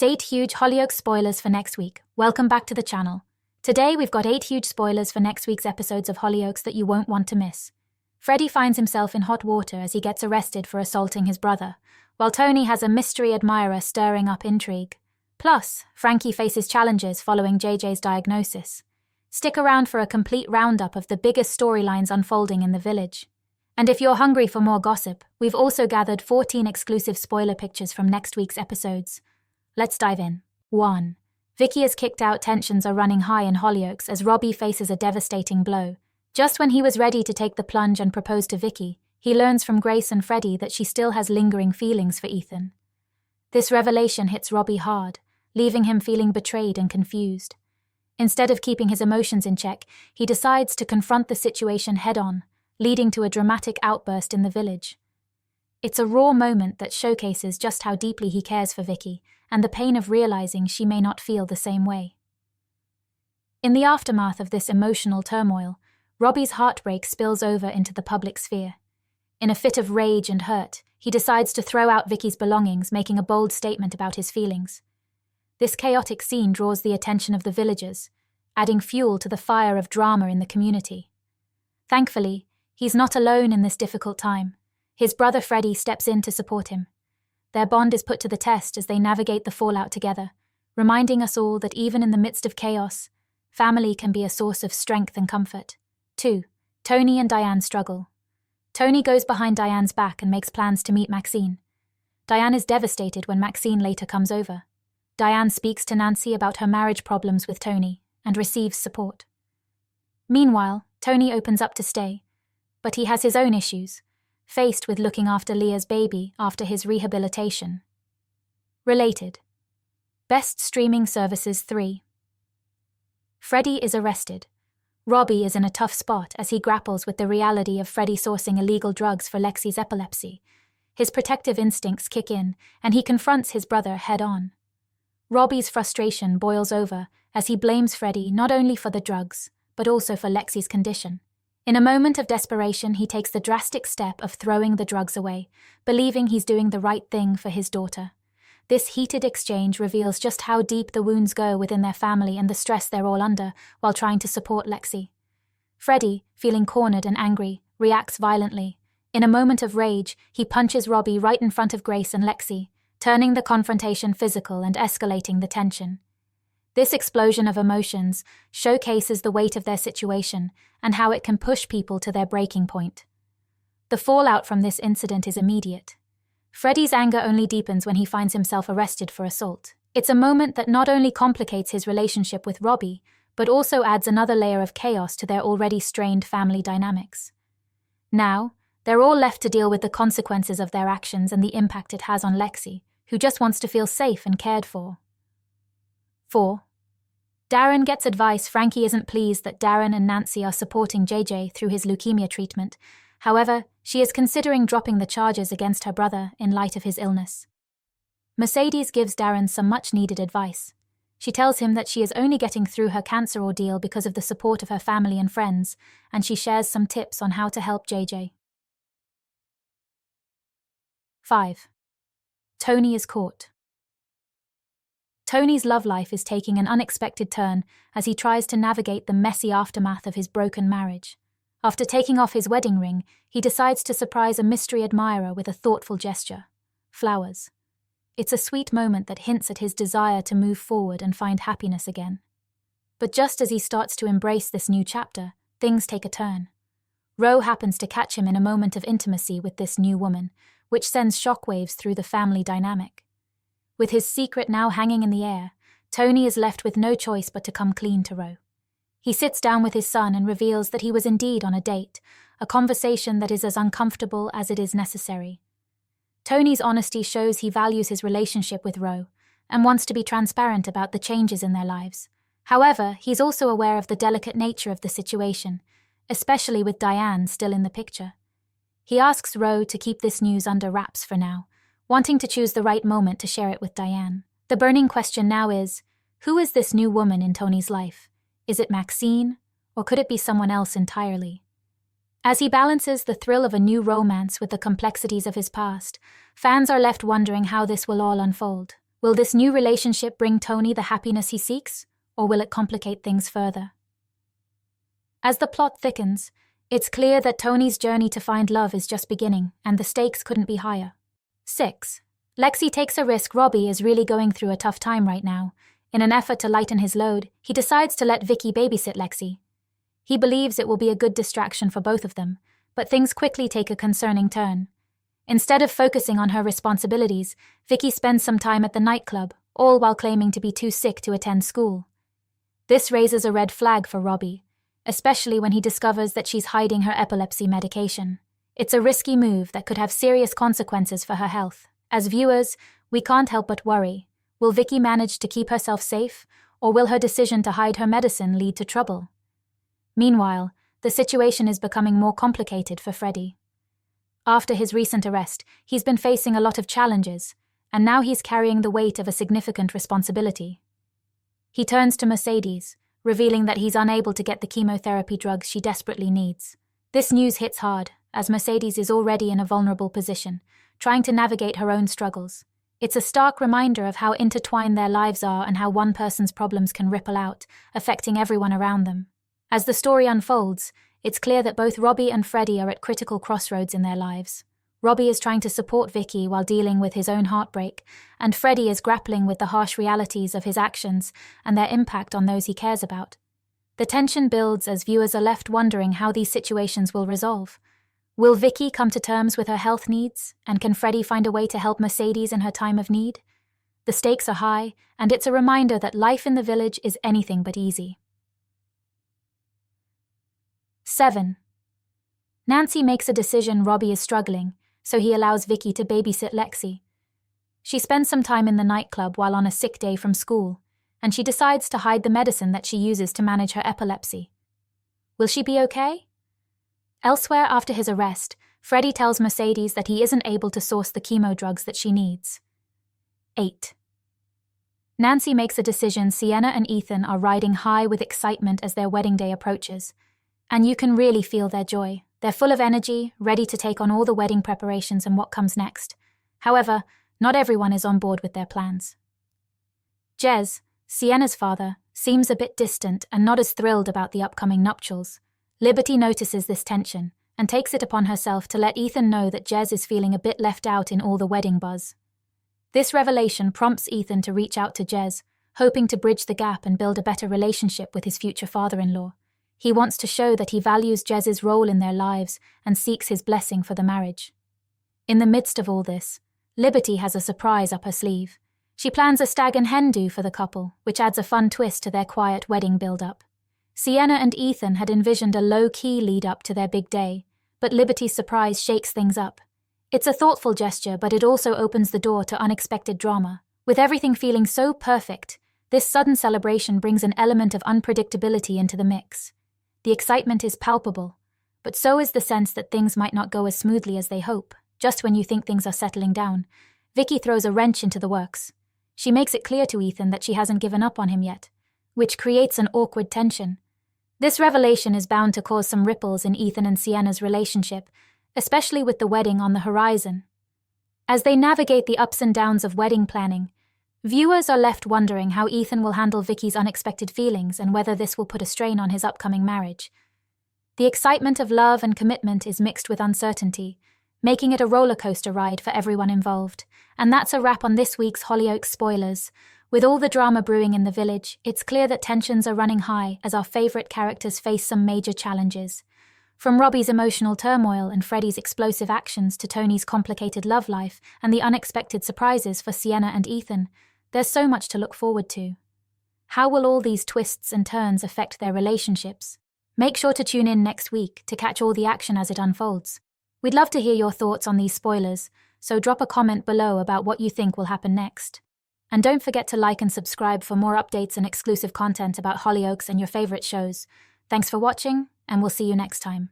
Just 8 huge Hollyoaks spoilers for next week. Welcome back to the channel. Today we've got 8 huge spoilers for next week's episodes of Hollyoaks that you won't want to miss. Freddie finds himself in hot water as he gets arrested for assaulting his brother, while Tony has a mystery admirer stirring up intrigue. Plus, Frankie faces challenges following JJ's diagnosis. Stick around for a complete roundup of the biggest storylines unfolding in the village. And if you're hungry for more gossip, we've also gathered 14 exclusive spoiler pictures from next week's episodes. Let's dive in. 1. Vicky is kicked out. Tensions are running high in Hollyoaks as Robbie faces a devastating blow. Just when he was ready to take the plunge and propose to Vicky, he learns from Grace and Freddie that she still has lingering feelings for Ethan. This revelation hits Robbie hard, leaving him feeling betrayed and confused. Instead of keeping his emotions in check, he decides to confront the situation head-on, leading to a dramatic outburst in the village. It's a raw moment that showcases just how deeply he cares for Vicky and the pain of realizing she may not feel the same way. In the aftermath of this emotional turmoil, Robbie's heartbreak spills over into the public sphere. In a fit of rage and hurt, he decides to throw out Vicky's belongings, making a bold statement about his feelings. This chaotic scene draws the attention of the villagers, adding fuel to the fire of drama in the community. Thankfully, he's not alone in this difficult time. His brother Freddie steps in to support him. Their bond is put to the test as they navigate the fallout together, reminding us all that even in the midst of chaos, family can be a source of strength and comfort. 2. Tony and Diane struggle. Tony goes behind Diane's back and makes plans to meet Maxine. Diane is devastated when Maxine later comes over. Diane speaks to Nancy about her marriage problems with Tony and receives support. Meanwhile, Tony opens up to stay, but he has his own issues, faced with looking after Leah's baby after his rehabilitation. Related. Best Streaming Services 3. Freddie is arrested. Robbie is in a tough spot as he grapples with the reality of Freddie sourcing illegal drugs for Lexi's epilepsy. His protective instincts kick in, and he confronts his brother head-on. Robbie's frustration boils over as he blames Freddie not only for the drugs, but also for Lexi's condition. In a moment of desperation, he takes the drastic step of throwing the drugs away, believing he's doing the right thing for his daughter. This heated exchange reveals just how deep the wounds go within their family and the stress they're all under while trying to support Lexi. Freddie, feeling cornered and angry, reacts violently. In a moment of rage, he punches Robbie right in front of Grace and Lexi, turning the confrontation physical and escalating the tension. This explosion of emotions showcases the weight of their situation and how it can push people to their breaking point. The fallout from this incident is immediate. Freddie's anger only deepens when he finds himself arrested for assault. It's a moment that not only complicates his relationship with Robbie, but also adds another layer of chaos to their already strained family dynamics. Now, they're all left to deal with the consequences of their actions and the impact it has on Lexi, who just wants to feel safe and cared for. 4. Darren gets advice. Frankie isn't pleased that Darren and Nancy are supporting JJ through his leukemia treatment. However, she is considering dropping the charges against her brother in light of his illness. Mercedes gives Darren some much-needed advice. She tells him that she is only getting through her cancer ordeal because of the support of her family and friends, and she shares some tips on how to help JJ. 5. Tony is caught. Tony's love life is taking an unexpected turn as he tries to navigate the messy aftermath of his broken marriage. After taking off his wedding ring, he decides to surprise a mystery admirer with a thoughtful gesture: flowers. It's a sweet moment that hints at his desire to move forward and find happiness again. But just as he starts to embrace this new chapter, things take a turn. Ro happens to catch him in a moment of intimacy with this new woman, which sends shockwaves through the family dynamic. With his secret now hanging in the air, Tony is left with no choice but to come clean to Ro. He sits down with his son and reveals that he was indeed on a date, a conversation that is as uncomfortable as it is necessary. Tony's honesty shows he values his relationship with Ro and wants to be transparent about the changes in their lives. However, he's also aware of the delicate nature of the situation, especially with Diane still in the picture. He asks Ro to keep this news under wraps for now, wanting to choose the right moment to share it with Diane. The burning question now is, who is this new woman in Tony's life? Is it Maxine, or could it be someone else entirely? As he balances the thrill of a new romance with the complexities of his past, fans are left wondering how this will all unfold. Will this new relationship bring Tony the happiness he seeks, or will it complicate things further? As the plot thickens, it's clear that Tony's journey to find love is just beginning, and the stakes couldn't be higher. 6. Lexi takes a risk. Robbie is really going through a tough time right now. In an effort to lighten his load, he decides to let Vicky babysit Lexi. He believes it will be a good distraction for both of them, but things quickly take a concerning turn. Instead of focusing on her responsibilities, Vicky spends some time at the nightclub, all while claiming to be too sick to attend school. This raises a red flag for Robbie, especially when he discovers that she's hiding her epilepsy medication. It's a risky move that could have serious consequences for her health. As viewers, we can't help but worry. Will Vicky manage to keep herself safe, or will her decision to hide her medicine lead to trouble? Meanwhile, the situation is becoming more complicated for Freddie. After his recent arrest, he's been facing a lot of challenges, and now he's carrying the weight of a significant responsibility. He turns to Mercedes, revealing that he's unable to get the chemotherapy drugs she desperately needs. This news hits hard, as Mercedes is already in a vulnerable position, trying to navigate her own struggles. It's a stark reminder of how intertwined their lives are and how one person's problems can ripple out, affecting everyone around them. As the story unfolds, it's clear that both Robbie and Freddie are at critical crossroads in their lives. Robbie is trying to support Vicky while dealing with his own heartbreak, and Freddie is grappling with the harsh realities of his actions and their impact on those he cares about. The tension builds as viewers are left wondering how these situations will resolve. Will Vicky come to terms with her health needs, and can Freddie find a way to help Mercedes in her time of need? The stakes are high, and it's a reminder that life in the village is anything but easy. 7. Nancy makes a decision. Robbie is struggling, so he allows Vicky to babysit Lexi. She spends some time in the nightclub while on a sick day from school, and she decides to hide the medicine that she uses to manage her epilepsy. Will she be okay? Elsewhere, after his arrest, Freddie tells Mercedes that he isn't able to source the chemo drugs that she needs. 8. Nancy makes a decision. Sienna and Ethan are riding high with excitement as their wedding day approaches, and you can really feel their joy. They're full of energy, ready to take on all the wedding preparations and what comes next. However, not everyone is on board with their plans. Jez, Sienna's father, seems a bit distant and not as thrilled about the upcoming nuptials. Liberty notices this tension and takes it upon herself to let Ethan know that Jez is feeling a bit left out in all the wedding buzz. This revelation prompts Ethan to reach out to Jez, hoping to bridge the gap and build a better relationship with his future father-in-law. He wants to show that he values Jez's role in their lives and seeks his blessing for the marriage. In the midst of all this, Liberty has a surprise up her sleeve. She plans a stag and hen do for the couple, which adds a fun twist to their quiet wedding build-up. Sienna and Ethan had envisioned a low-key lead-up to their big day, but Liberty's surprise shakes things up. It's a thoughtful gesture, but it also opens the door to unexpected drama. With everything feeling so perfect, this sudden celebration brings an element of unpredictability into the mix. The excitement is palpable, but so is the sense that things might not go as smoothly as they hope. Just when you think things are settling down, Vicky throws a wrench into the works. She makes it clear to Ethan that she hasn't given up on him yet, which creates an awkward tension. This revelation is bound to cause some ripples in Ethan and Sienna's relationship, especially with the wedding on the horizon. As they navigate the ups and downs of wedding planning, viewers are left wondering how Ethan will handle Vicky's unexpected feelings and whether this will put a strain on his upcoming marriage. The excitement of love and commitment is mixed with uncertainty, making it a roller coaster ride for everyone involved. And that's a wrap on this week's Hollyoaks spoilers. With all the drama brewing in the village, it's clear that tensions are running high as our favourite characters face some major challenges. From Robbie's emotional turmoil and Freddie's explosive actions to Tony's complicated love life and the unexpected surprises for Sienna and Ethan, there's so much to look forward to. How will all these twists and turns affect their relationships? Make sure to tune in next week to catch all the action as it unfolds. We'd love to hear your thoughts on these spoilers, so drop a comment below about what you think will happen next. And don't forget to like and subscribe for more updates and exclusive content about Hollyoaks and your favourite shows. Thanks for watching, and we'll see you next time.